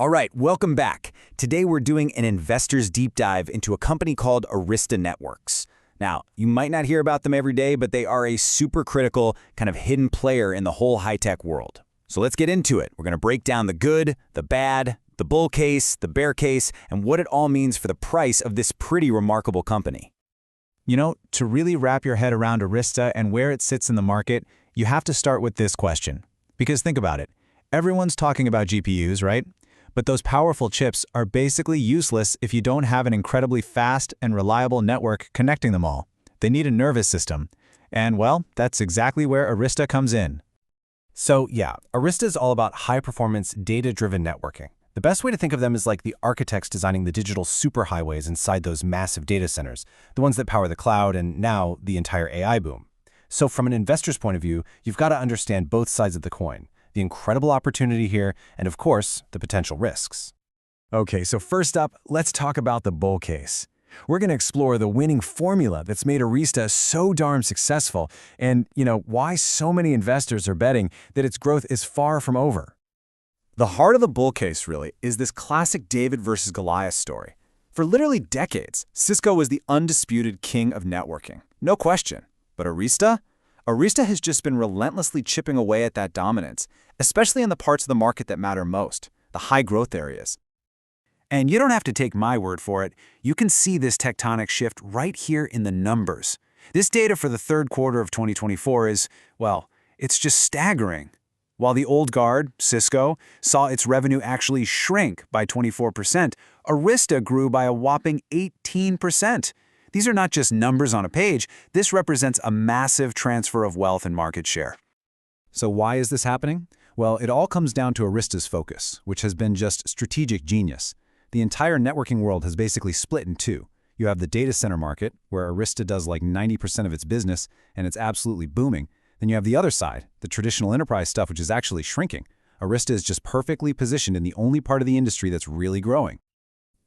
All right, welcome back. Today we're doing an investor's deep dive into a company called Arista Networks. Now, you might not hear about them every day, but they are a super critical, kind of hidden player in the whole high-tech world. So let's get into it. We're going to break down the good, the bad, the bull case, the bear case, and what it all means for the price of this pretty remarkable company. You know, to really wrap your head around Arista and where it sits in the market, you have to start with this question. Because think about it. Everyone's talking about GPUs, right? But those powerful chips are basically useless if you don't have an incredibly fast and reliable network connecting them all. They need a nervous system. And well, that's exactly where Arista comes in. So yeah, Arista is all about high-performance, data-driven networking. The best way to think of them is like the architects designing the digital superhighways inside those massive data centers, the ones that power the cloud and now the entire AI boom. So from an investor's point of view, you've got to understand both sides of the coin. The incredible opportunity here, and of course, the potential risks. Okay, so first up, let's talk about the bull case. We're going to explore the winning formula that's made Arista so darn successful and, why so many investors are betting that its growth is far from over. The heart of the bull case, really, is this classic David versus Goliath story. For literally decades, Cisco was the undisputed king of networking. No question. But Arista has just been relentlessly chipping away at that dominance, especially in the parts of the market that matter most, the high-growth areas. And you don't have to take my word for it. You can see this tectonic shift right here in the numbers. This data for the third quarter of 2024 is, well, it's just staggering. While the old guard, Cisco, saw its revenue actually shrink by 24%, Arista grew by a whopping 18%. These are not just numbers on a page. This represents a massive transfer of wealth and market share. So why is this happening? Well, it all comes down to Arista's focus, which has been just strategic genius. The entire networking world has basically split in two. You have the data center market, where Arista does like 90% of its business, and it's absolutely booming. Then you have the other side, the traditional enterprise stuff, which is actually shrinking. Arista is just perfectly positioned in the only part of the industry that's really growing.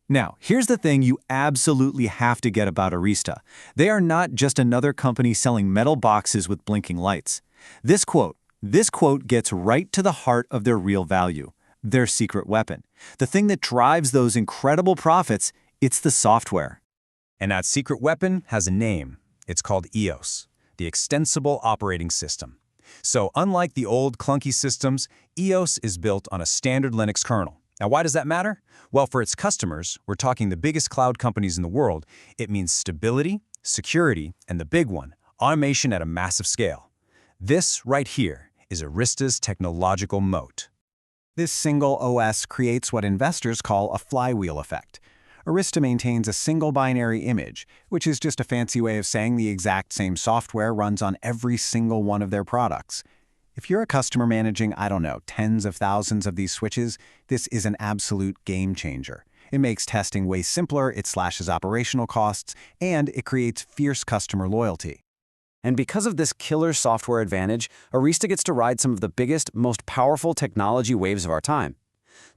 Now, here's the thing you absolutely have to get about Arista. They are not just another company selling metal boxes with blinking lights. This quote gets right to the heart of their real value, their secret weapon. The thing that drives those incredible profits, it's the software. And that secret weapon has a name. It's called EOS, the Extensible Operating System. So unlike the old clunky systems, EOS is built on a standard Linux kernel. Now, why does that matter? Well, for its customers, we're talking the biggest cloud companies in the world, it means stability, security, and the big one, automation at a massive scale. This right here is Arista's technological moat. This single OS creates what investors call a flywheel effect. Arista maintains a single binary image, which is just a fancy way of saying the exact same software runs on every single one of their products. If you're a customer managing, tens of thousands of these switches, this is an absolute game changer. It makes testing way simpler, it slashes operational costs, and it creates fierce customer loyalty. And because of this killer software advantage, Arista gets to ride some of the biggest, most powerful technology waves of our time.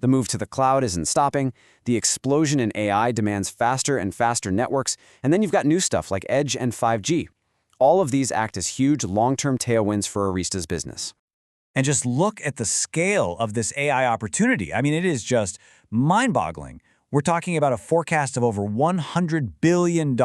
The move to the cloud isn't stopping, the explosion in AI demands faster and faster networks, and then you've got new stuff like Edge and 5G. All of these act as huge long-term tailwinds for Arista's business. And just look at the scale of this AI opportunity. I mean, it is just mind-boggling. We're talking about a forecast of over $100 billion,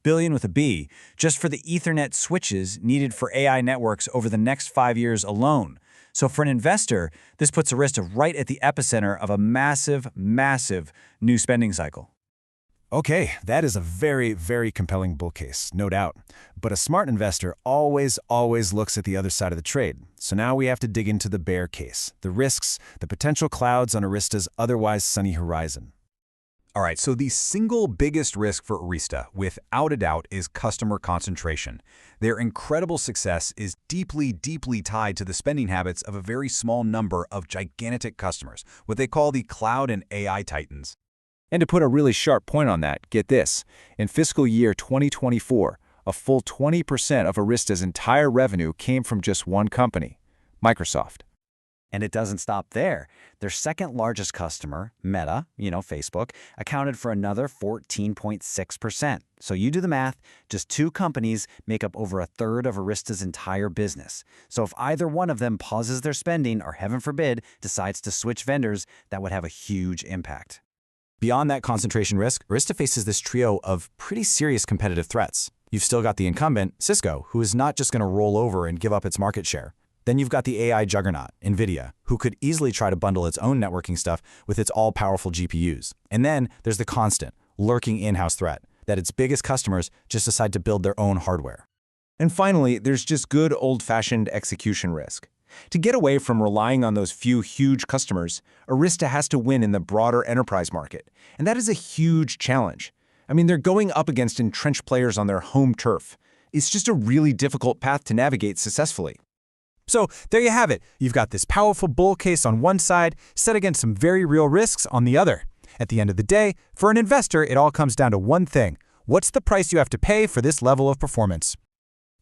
billion with a B, just for the Ethernet switches needed for AI networks over the next 5 years alone. So for an investor, this puts Arista right at the epicenter of a massive, massive new spending cycle. Okay, that is a very, very compelling bull case, no doubt. But a smart investor always looks at the other side of the trade. So now we have to dig into the bear case, the risks, the potential clouds on Arista's otherwise sunny horizon. All right, so the single biggest risk for Arista, without a doubt, is customer concentration. Their incredible success is deeply, deeply tied to the spending habits of a very small number of gigantic customers, what they call the cloud and AI titans. And to put a really sharp point on that, get this. In fiscal year 2024, a full 20% of Arista's entire revenue came from just one company, Microsoft. And it doesn't stop there. Their second largest customer, Meta, Facebook, accounted for another 14.6%. So you do the math, just two companies make up over a third of Arista's entire business. So if either one of them pauses their spending or, heaven forbid, decides to switch vendors, that would have a huge impact. Beyond that concentration risk, Arista faces this trio of pretty serious competitive threats. You've still got the incumbent, Cisco, who is not just going to roll over and give up its market share. Then you've got the AI juggernaut, NVIDIA, who could easily try to bundle its own networking stuff with its all-powerful GPUs. And then there's the constant, lurking in-house threat, that its biggest customers just decide to build their own hardware. And finally, there's just good old-fashioned execution risk. To get away from relying on those few huge customers, Arista has to win in the broader enterprise market. And that is a huge challenge. I mean, they're going up against entrenched players on their home turf. It's just a really difficult path to navigate successfully. So there you have it. You've got this powerful bull case on one side, set against some very real risks on the other. At the end of the day, for an investor, it all comes down to one thing. What's the price you have to pay for this level of performance?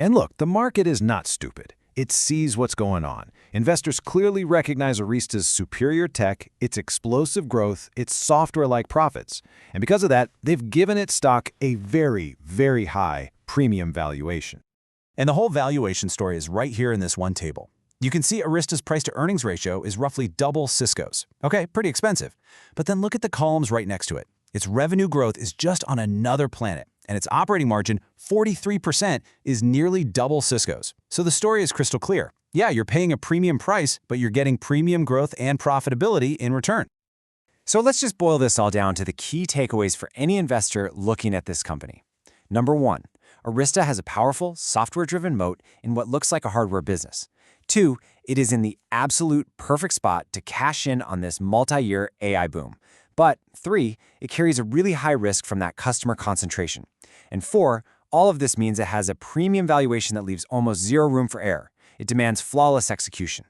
And look, the market is not stupid. It sees what's going on. Investors clearly recognize Arista's superior tech, its explosive growth, its software-like profits. And because of that, they've given its stock a very, very high premium valuation. And the whole valuation story is right here in this one table. You can see Arista's price-to-earnings ratio is roughly double Cisco's. Okay, pretty expensive. But then look at the columns right next to it. Its revenue growth is just on another planet, and its operating margin, 43%, is nearly double Cisco's. So the story is crystal clear. Yeah, you're paying a premium price, but you're getting premium growth and profitability in return. So let's just boil this all down to the key takeaways for any investor looking at this company. Number 1, Arista has a powerful, software-driven moat in what looks like a hardware business. 2, it is in the absolute perfect spot to cash in on this multi-year AI boom. But 3, it carries a really high risk from that customer concentration. And 4, all of this means it has a premium valuation that leaves almost zero room for error. It demands flawless execution.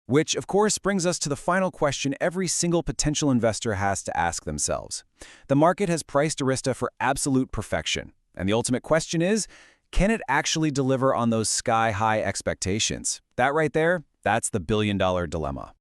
Which, of course, brings us to the final question every single potential investor has to ask themselves. The market has priced Arista for absolute perfection. And the ultimate question is, can it actually deliver on those sky-high expectations? That right there, that's the billion-dollar dilemma.